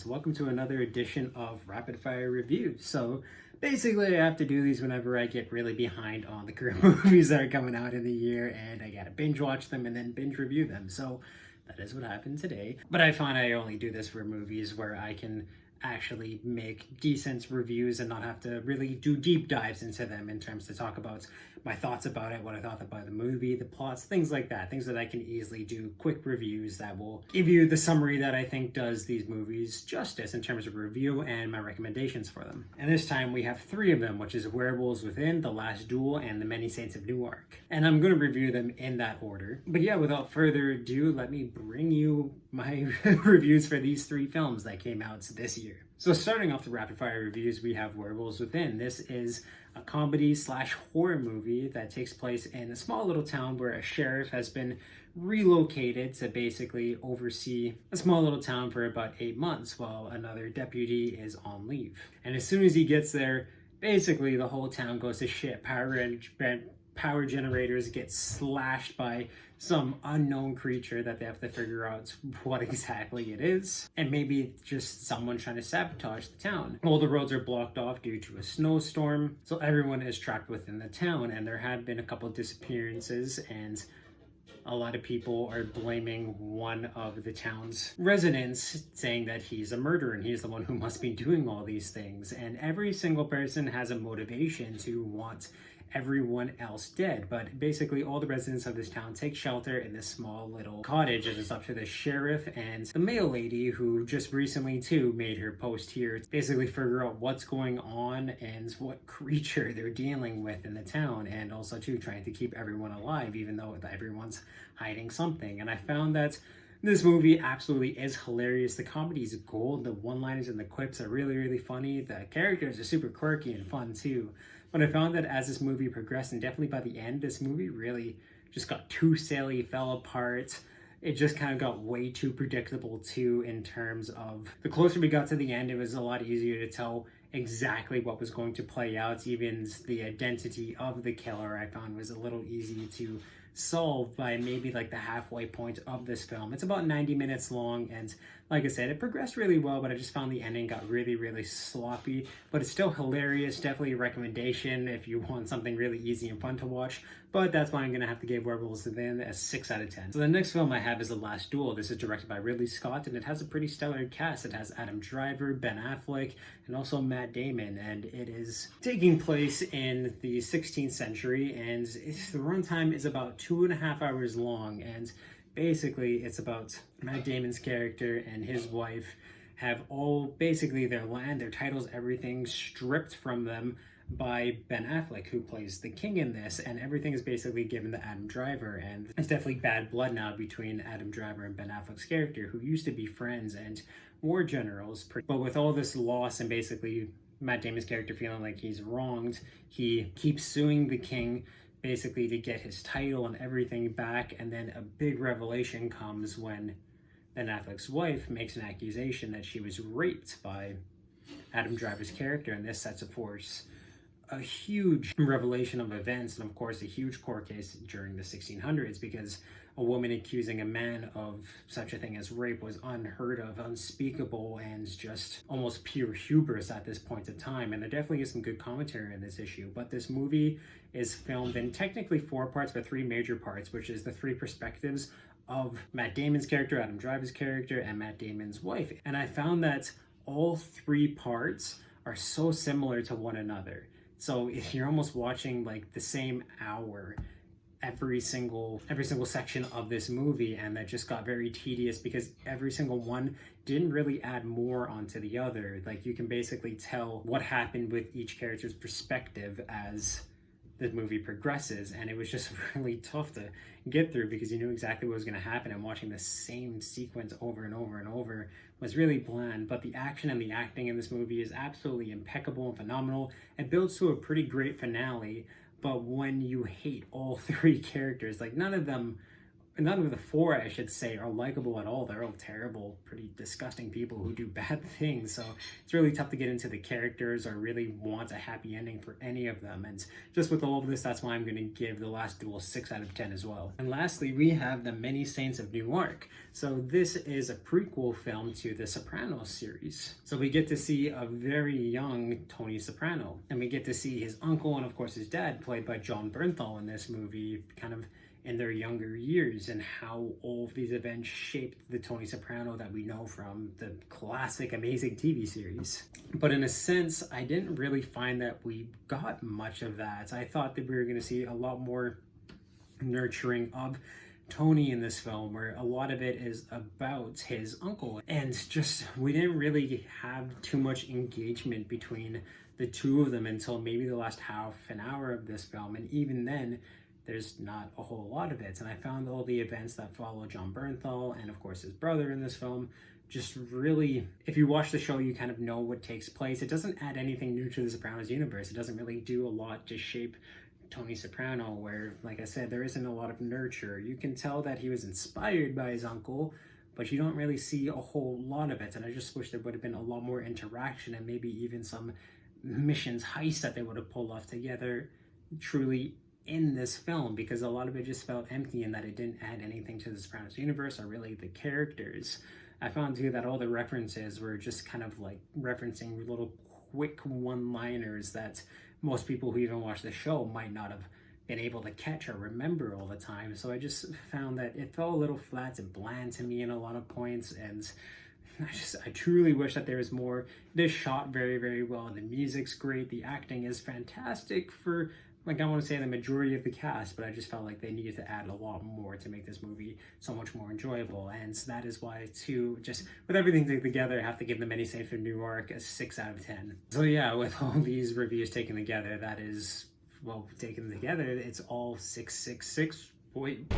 So welcome to another edition of Rapid Fire Reviews. So basically I have to do these whenever I get really behind on the current movies that are coming out in the year, and I gotta binge watch them and then binge review them. So that is what happened today. But I find I only do this for movies where I can actually make decent reviews and not have to really do deep dives into them in terms to talk about my thoughts about it, what I thought about the movie, the plots, things like that. Things that I can easily do quick reviews that will give you the summary that I think does these movies justice in terms of review and my recommendations for them. And this time we have three of them, which is Werewolves Within, The Last Duel, and The Many Saints of Newark. And I'm going to review them in that order. But yeah, without further ado, let me bring you my reviews for these three films that came out this year. So starting off the rapid fire reviews, we have Werewolves Within. This is a comedy slash horror movie that takes place in a small little town where a sheriff has been relocated to basically oversee a small little town for about 8 months while another deputy is on leave. And as soon as he gets there, basically the whole town goes to shit. Power generators get slashed by some unknown creature that they have to figure out what exactly it is. And maybe just someone trying to sabotage the town. All the roads are blocked off due to a snowstorm, so everyone is trapped within the town, and there have been a couple of disappearances, and a lot of people are blaming one of the town's residents, saying that he's a murderer and he's the one who must be doing all these things. And every single person has a motivation to want everyone else dead, but basically all the residents of this town take shelter in this small little cottage. It is up to the sheriff and the mail lady, who just recently too made her post here, to basically figure out what's going on and what creature they're dealing with in the town, and also too trying to keep everyone alive even though everyone's hiding something. And I found that this movie absolutely is hilarious. The comedy is gold. The one-liners and the quips are really, really funny. The characters are super quirky and fun too. But I found that as this movie progressed, and definitely by the end, this movie really just got too silly, fell apart. It just kind of got way too predictable too, in terms of the closer we got to the end, it was a lot easier to tell exactly what was going to play out. Even the identity of the killer I found was a little easy to solve by maybe like the halfway point of this film. It's about 90 minutes long, and like I said, it progressed really well, but I just found the ending got really, really sloppy. But it's still hilarious. Definitely a recommendation if you want something really easy and fun to watch. But that's why I'm going to have to give Werewolves Within a 6 out of 10. So the next film I have is The Last Duel. This is directed by Ridley Scott, and it has a pretty stellar cast. It has Adam Driver, Ben Affleck, and also Matt Damon. And it is taking place in the 16th century, and the runtime is about 2.5 hours long. And basically it's about Matt Damon's character and his wife have all basically their land, their titles, everything stripped from them by Ben Affleck, who plays the king in this, and everything is basically given to Adam Driver. And it's definitely bad blood now between Adam Driver and Ben Affleck's character, who used to be friends and war generals. But with all this loss and basically Matt Damon's character feeling like he's wronged, he keeps suing the king basically to get his title and everything back. And then a big revelation comes when Ben Affleck's wife makes an accusation that she was raped by Adam Driver's character, and this sets forth a huge revelation of events, and of course a huge court case during the 1600s, because a woman accusing a man of such a thing as rape was unheard of, unspeakable, and just almost pure hubris at this point in time. And there definitely is some good commentary on this issue. But this movie is filmed in technically 4 parts, but 3 major parts, which is the 3 perspectives of Matt Damon's character, Adam Driver's character, and Matt Damon's wife. And I found that all 3 parts are so similar to one another. So if you're almost watching like the same hour every single section of this movie, and that just got very tedious because every single one didn't really add more onto the other. Like, you can basically tell what happened with each character's perspective as the movie progresses, and it was just really tough to get through because you knew exactly what was going to happen, and watching the same sequence over and over and over was really bland. But the action and the acting in this movie is absolutely impeccable and phenomenal. It builds to a pretty great finale, but when you hate all 3 characters, like none of them none of the four, I should say, are likable at all. They're all terrible, pretty disgusting people who do bad things. So it's really tough to get into the characters or really want a happy ending for any of them. And just with all of this, that's why I'm going to give The Last Duel 6 out of 10 as well. And lastly, we have The Many Saints of Newark. So this is a prequel film to the Sopranos series. So we get to see a very young Tony Soprano, and we get to see his uncle and of course his dad, played by Jon Bernthal in this movie, kind of in their younger years, and how all of these events shaped the Tony Soprano that we know from the classic amazing TV series. But in a sense, I didn't really find that we got much of that. I thought that we were going to see a lot more nurturing of Tony in this film, where a lot of it is about his uncle, and just we didn't really have too much engagement between the two of them until maybe the last half an hour of this film, and even then there's not a whole lot of it. And I found all the events that follow Jon Bernthal and of course his brother in this film just really, if you watch the show, you kind of know what takes place. It doesn't add anything new to the Sopranos universe. It doesn't really do a lot to shape Tony Soprano, where, like I said, there isn't a lot of nurture. You can tell that he was inspired by his uncle, but you don't really see a whole lot of it. And I just wish there would have been a lot more interaction, and maybe even some missions, heists that they would have pulled off together truly in this film, because a lot of it just felt empty and that it didn't add anything to the Sopranos universe or really the characters. I found too that all the references were just kind of like referencing little quick one-liners that most people who even watch the show might not have been able to catch or remember all the time. So I just found that it felt a little flat and bland to me in a lot of points, and I truly wish that there was more. It is shot very, very well. The music's great. The acting is fantastic for, like, I want to say the majority of the cast, but I just felt like they needed to add a lot more to make this movie so much more enjoyable. And that is why, too, just with everything together, I have to give The Many Saints of Newark a 6 out of 10. So yeah, with all these reviews taken together, that is, well, taken together, it's all 666. Wait.